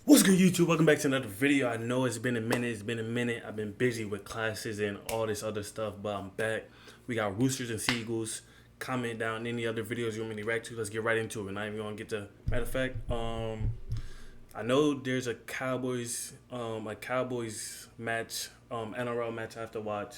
What's good, YouTube? Welcome back to another video. I know it's been a minute. I've been busy with classes and all this other stuff, but I'm back. We got Roosters and Seagulls. Comment down any other videos you want me to react to. Let's get right into it. We're not even gonna get to matter of fact. I know there's a Cowboys match, NRL match I have to watch,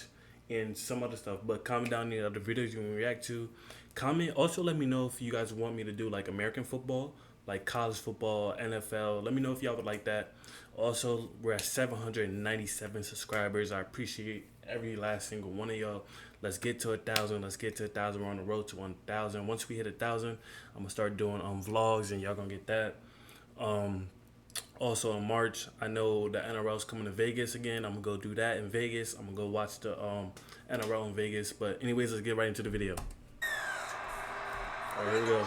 and some other stuff. But comment down any other videos you want me to react to. Comment. Also, let me know if you guys want me to do like American football, like college football, NFL. Let me know if y'all would like that. Also, we're at 797 subscribers. I appreciate every last single one of y'all. Let's get to 1,000. Let's get to 1,000. We're on the road to 1,000. Once we hit 1,000, I'm gonna start doing vlogs, and y'all gonna get that. Also in March, I know the NRL's coming to Vegas again. I'm gonna go do that in Vegas. I'm gonna go watch the NRL in Vegas. But anyways, let's get right into the video. All right, here we go.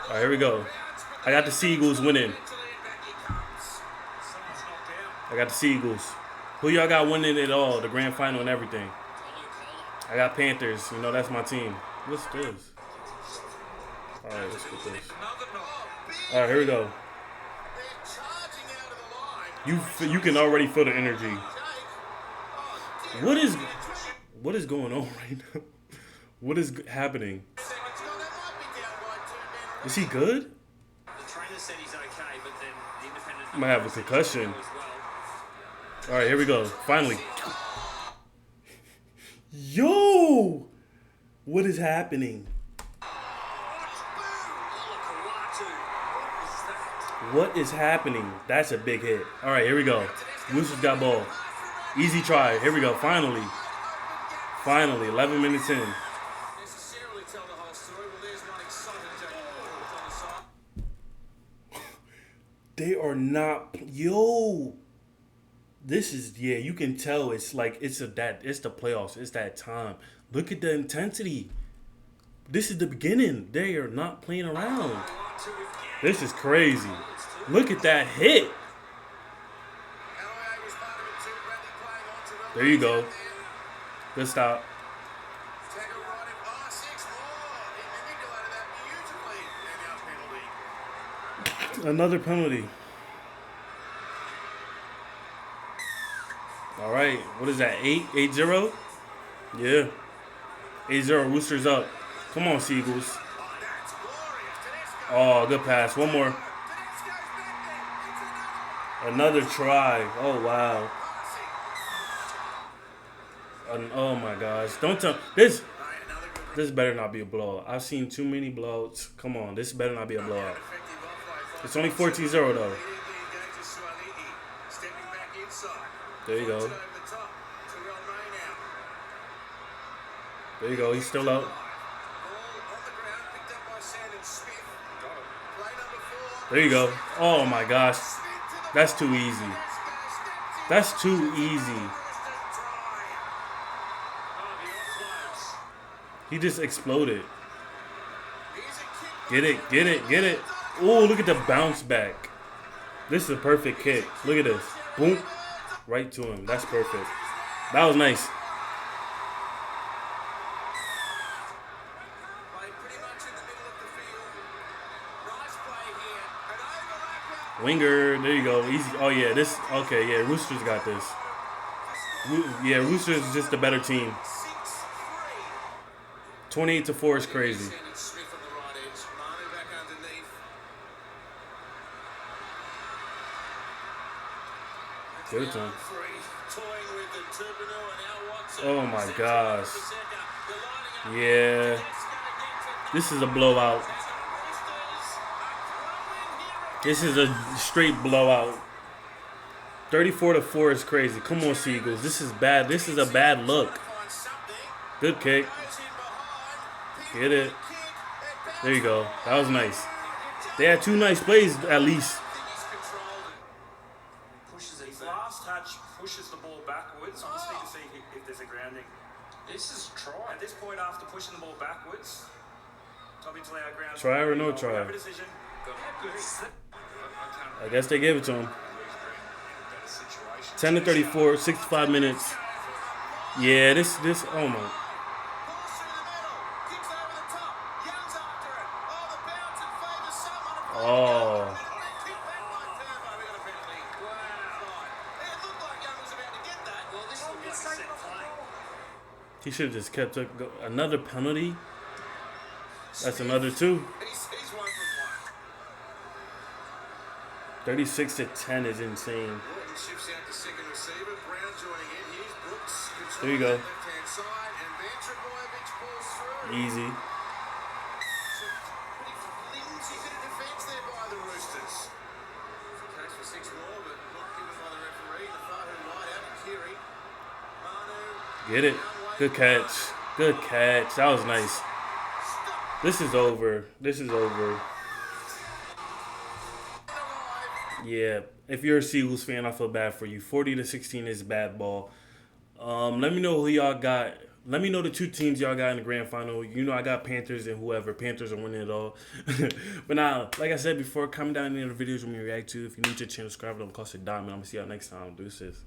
All right, here we go. I got the Seagulls winning. I got the Seagulls. Who y'all got winning it all? The grand final and everything. I got Panthers. You know, that's my team. What's this? All right, let's get this. All right, here we go. You can already feel the energy. What is going on right now? What is happening? Is he good? Might have a concussion. All right, here we go. Finally. Yo! What is happening? What is happening? That's a big hit. All right, here we go. Roosters got ball. Easy try. Here we go. Finally. 11 minutes in. They are not. Yo. This is, yeah, you can tell it's like it's the playoffs. It's that time. Look at the intensity. This is the beginning. They are not playing around. This is crazy. Look at that hit. There you go. Good stop. Another penalty. All right. What is that? 8-0? Yeah. 8-0. Roosters up. Come on, Seagulls. Oh, good pass. One more. Another try. Oh, wow. Oh, my gosh. Don't tell. This better not be a blowout. I've seen too many blowouts. Come on. This better not be a blowout. It's only 14-0, though. There you go. There you go. He's still out. There you go. Oh, my gosh. That's too easy. That's too easy. He just exploded. Get it. Oh, look at the bounce back. This is a perfect kick. Look at this. Boom. Right to him. That's perfect. That was nice. Winger. There you go. Easy. Oh, yeah. This. Okay, yeah. Roosters got this. Yeah, Roosters is just the better team. 28-4 is crazy. Give it to him. Oh my gosh. Yeah. This is a blowout. This is a straight blowout. 34-4 is crazy. Come on, Seagulls. This is bad. This is a bad look. Good kick. Get it. There you go. That was nice. They had two nice plays at least. Last touch pushes the ball backwards. We just need to see if there's a grounding. This is try. At this point, after pushing the ball backwards, try or no try? I guess they gave it to him. 10-34, 65 minutes. Yeah, this. Oh my. Oh. He should have just kept another penalty. That's another 2. 36-10 is insane. There you go. Easy. Get it. Good catch. Good catch. That was nice. This is over. This is over. Yeah. If you're a Seagulls fan, I feel bad for you. 40-16 is bad ball. Let me know who y'all got. Let me know the 2 teams y'all got in the grand final. You know I got Panthers and whoever. Panthers are winning it all. But now, like I said before, comment down in the videos when you react to. If you're new to the channel, subscribe. Don't cost a dime. And I'm going to see y'all next time. Deuces.